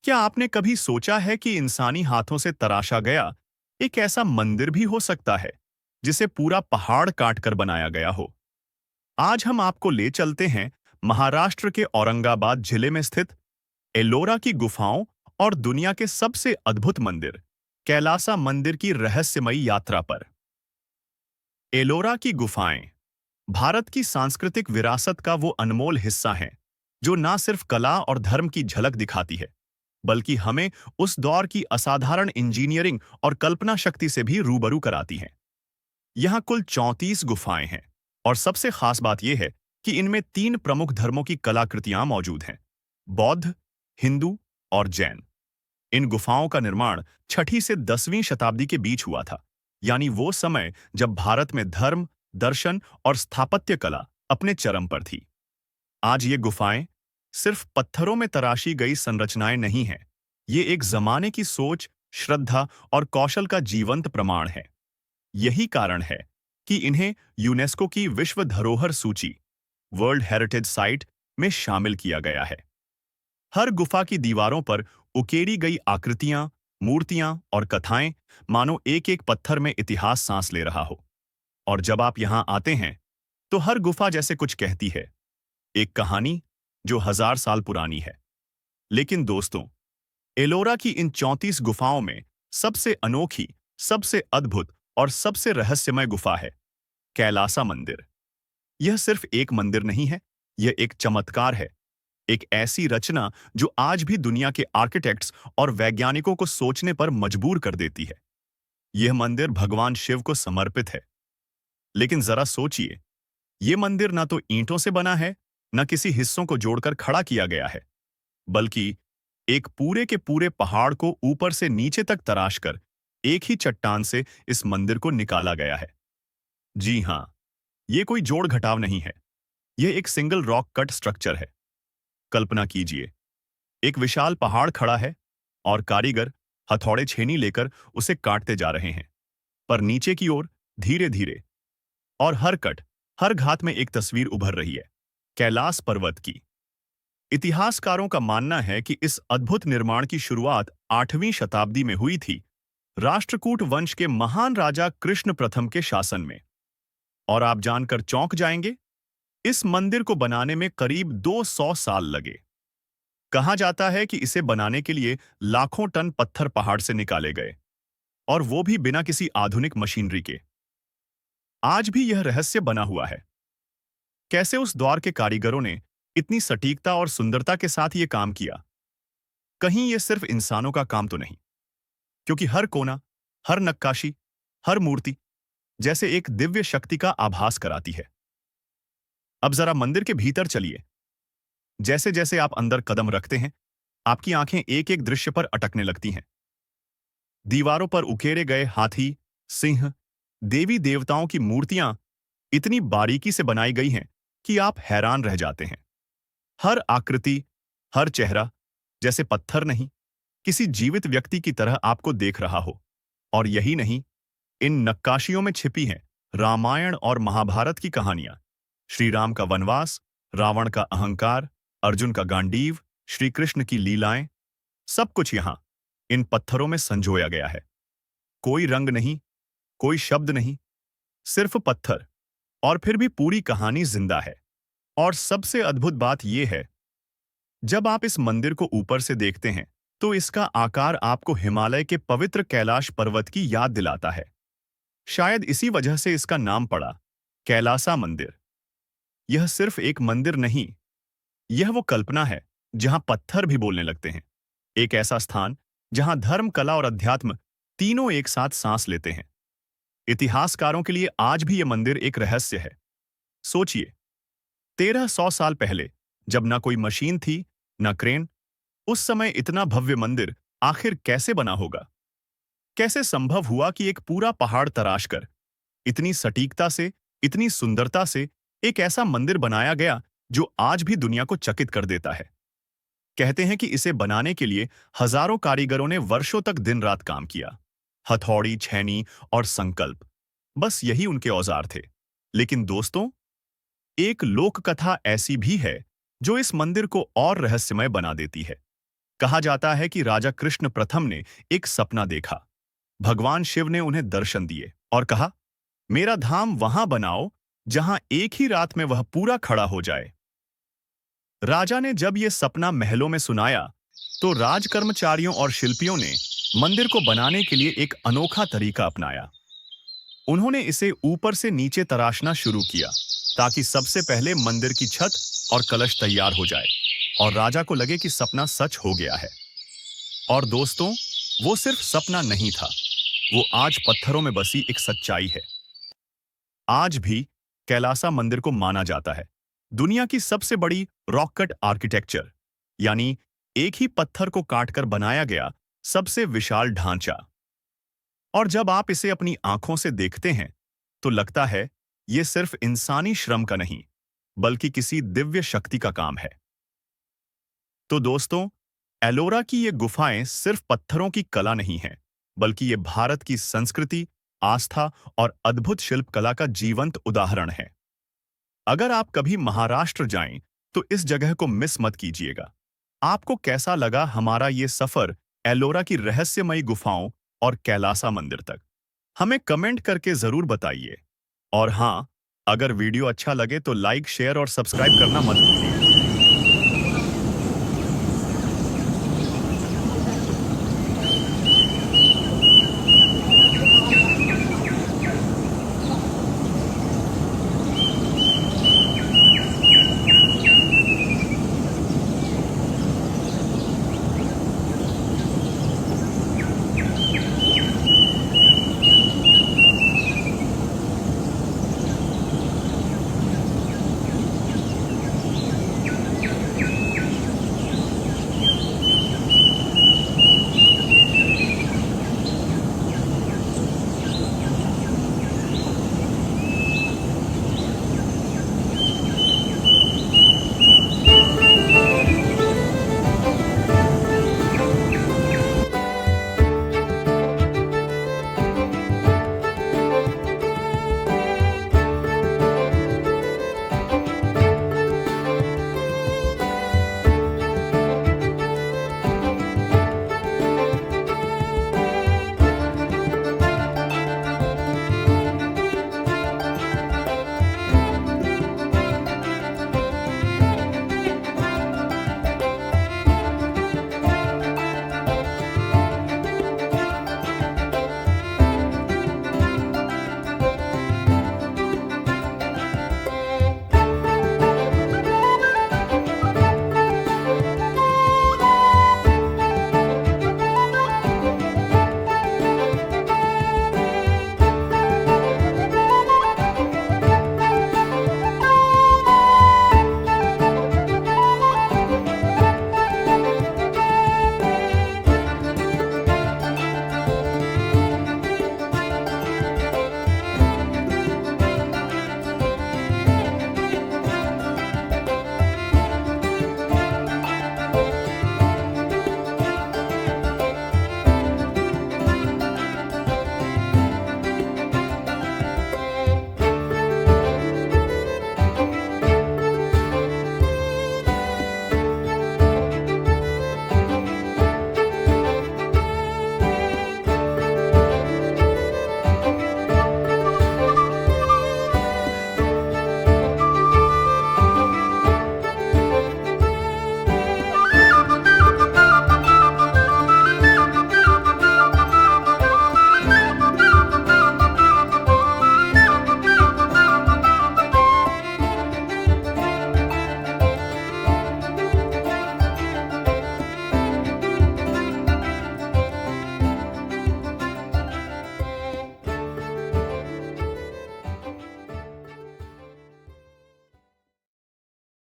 क्या आपने कभी सोचा है कि इंसानी हाथों से तराशा गया एक ऐसा मंदिर भी हो सकता है जिसे पूरा पहाड़ काटकर बनाया गया हो? आज हम आपको ले चलते हैं महाराष्ट्र के औरंगाबाद जिले में स्थित एलोरा की गुफाओं और दुनिया के सबसे अद्भुत मंदिर कैलासा मंदिर की रहस्यमयी यात्रा पर। एलोरा की गुफाएं भारत की सांस्कृतिक विरासत का वो अनमोल हिस्सा हैं जो ना सिर्फ कला और धर्म की झलक दिखाती है, बल्कि हमें उस दौर की असाधारण इंजीनियरिंग और कल्पना शक्ति से भी रूबरू कराती हैं। यहाँ कुल 34 गुफाएं हैं और सबसे खास बात यह है कि इनमें 3 प्रमुख धर्मों की कलाकृतियां मौजूद हैं: बौद्ध, हिंदू और जैन। इन गुफाओं का निर्माण 6ठी से 10वीं शताब्दी के बीच हुआ था, यानी वो समय जब भारत में धर्म, दर्शन और स्थापत्य कला अपने चरम पर थी। आज ये गुफाएं सिर्फ पत्थरों में तराशी गई संरचनाएं नहीं हैं। ये एक जमाने की सोच, श्रद्धा और कौशल का जीवंत प्रमाण है। यही कारण है कि इन्हें यूनेस्को की विश्व धरोहर सूची वर्ल्ड हेरिटेज साइट में शामिल किया गया है। हर गुफा की दीवारों पर उकेरी गई आकृतियां, मूर्तियां और कथाएं मानो एक एक पत्थर में इतिहास सांस ले रहा हो। और जब आप यहां आते हैं तो हर गुफा जैसे कुछ कहती है, एक कहानी जो 1000 साल पुरानी है। लेकिन दोस्तों, एलोरा की इन 34 गुफाओं में सबसे अनोखी, सबसे अद्भुत और सबसे रहस्यमय गुफा है कैलासा मंदिर। यह सिर्फ एक मंदिर नहीं है, यह एक चमत्कार है, एक ऐसी रचना जो आज भी दुनिया के आर्किटेक्ट्स और वैज्ञानिकों को सोचने पर मजबूर कर देती है। यह मंदिर भगवान शिव को समर्पित है। लेकिन जरा सोचिए, यह मंदिर ना तो ईंटों से बना है, न किसी हिस्सों को जोड़कर खड़ा किया गया है, बल्कि एक पूरे के पूरे पहाड़ को ऊपर से नीचे तक तराशकर एक ही चट्टान से इस मंदिर को निकाला गया है। जी हां, यह कोई जोड़ घटाव नहीं है, यह एक सिंगल रॉक कट स्ट्रक्चर है। कल्पना कीजिए, एक विशाल पहाड़ खड़ा है और कारीगर हथौड़े छेनी लेकर उसे काटते जा रहे हैं, पर नीचे की ओर धीरे धीरे और हर कट, हर घात में एक तस्वीर उभर रही है, कैलाश पर्वत की। इतिहासकारों का मानना है कि इस अद्भुत निर्माण की शुरुआत 8वीं शताब्दी में हुई थी, राष्ट्रकूट वंश के महान राजा कृष्ण प्रथम के शासन में। और आप जानकर चौंक जाएंगे, इस मंदिर को बनाने में करीब 200 साल लगे। कहा जाता है कि इसे बनाने के लिए लाखों टन पत्थर पहाड़ से निकाले गए, और वो भी बिना किसी आधुनिक मशीनरी के। आज भी यह रहस्य बना हुआ है, कैसे उस दौर के कारीगरों ने इतनी सटीकता और सुंदरता के साथ ये काम किया। कहीं ये सिर्फ इंसानों का काम तो नहीं, क्योंकि हर कोना, हर नक्काशी, हर मूर्ति जैसे एक दिव्य शक्ति का आभास कराती है। अब जरा मंदिर के भीतर चलिए। जैसे जैसे आप अंदर कदम रखते हैं, आपकी आंखें एक एक दृश्य पर अटकने लगती हैं। दीवारों पर उकेरे गए हाथी, सिंह, देवी देवताओं की मूर्तियां इतनी बारीकी से बनाई गई हैं कि आप हैरान रह जाते हैं। हर आकृति, हर चेहरा जैसे पत्थर नहीं, किसी जीवित व्यक्ति की तरह आपको देख रहा हो। और यही नहीं, इन नक्काशियों में छिपी हैं रामायण और महाभारत की कहानियां, श्री राम का वनवास, रावण का अहंकार, अर्जुन का गांडीव, श्री कृष्ण की लीलाएं, सब कुछ यहां इन पत्थरों में संजोया गया है। कोई रंग नहीं, कोई शब्द नहीं, सिर्फ पत्थर, और फिर भी पूरी कहानी जिंदा है। और सबसे अद्भुत बात यह है, जब आप इस मंदिर को ऊपर से देखते हैं तो इसका आकार आपको हिमालय के पवित्र कैलाश पर्वत की याद दिलाता है। शायद इसी वजह से इसका नाम पड़ा कैलासा मंदिर। यह सिर्फ एक मंदिर नहीं, यह वो कल्पना है जहां पत्थर भी बोलने लगते हैं। एक ऐसा स्थान जहां धर्म, कला और अध्यात्म तीनों एक साथ सांस लेते हैं। इतिहासकारों के लिए आज भी यह मंदिर एक रहस्य है। सोचिए, 1300 साल पहले, जब ना कोई मशीन थी, ना क्रेन, उस समय इतना भव्य मंदिर आखिर कैसे बना होगा? कैसे संभव हुआ कि एक पूरा पहाड़ तराश कर इतनी सटीकता से, इतनी सुंदरता से एक ऐसा मंदिर बनाया गया जो आज भी दुनिया को चकित कर देता है? कहते हैं कि इसे बनाने के लिए हजारों कारीगरों ने वर्षों तक दिन रात काम किया। हथौड़ी, छेनी और संकल्प, बस यही उनके औजार थे। लेकिन दोस्तों, एक लोक कथा ऐसी भी है जो इस मंदिर को और रहस्यमय बना देती है। कहा जाता है कि राजा कृष्ण प्रथम ने एक सपना देखा। भगवान शिव ने उन्हें दर्शन दिए और कहा, मेरा धाम वहां बनाओ जहां एक ही रात में वह पूरा खड़ा हो जाए। राजा ने जब यह सपना महलों में सुनाया, तो राज कर्मचारियों और शिल्पियों ने मंदिर को बनाने के लिए एक अनोखा तरीका अपनाया। उन्होंने इसे ऊपर से नीचे तराशना शुरू किया, ताकि सबसे पहले मंदिर की छत और कलश तैयार हो जाए और राजा को लगे कि सपना सच हो गया है। और दोस्तों, वो सिर्फ सपना नहीं था, वो आज पत्थरों में बसी एक सच्चाई है। आज भी कैलासा मंदिर को माना जाता है दुनिया की सबसे बड़ी रॉक कट आर्किटेक्चर, यानी एक ही पत्थर को काटकर बनाया गया सबसे विशाल ढांचा। और जब आप इसे अपनी आंखों से देखते हैं, तो लगता है ये सिर्फ इंसानी श्रम का नहीं, बल्कि किसी दिव्य शक्ति का काम है। तो दोस्तों, एलोरा की ये गुफाएं सिर्फ पत्थरों की कला नहीं है, बल्कि ये भारत की संस्कृति, आस्था और अद्भुत शिल्पकला का जीवंत उदाहरण है। अगर आप कभी महाराष्ट्र जाएं, तो इस जगह को मिस मत कीजिएगा। आपको कैसा लगा हमारा ये सफर एलोरा की रहस्यमयी गुफाओं और कैलासा मंदिर तक? हमें कमेंट करके जरूर बताइए। और हाँ, अगर वीडियो अच्छा लगे तो लाइक, शेयर और सब्सक्राइब करना मत भूलिए।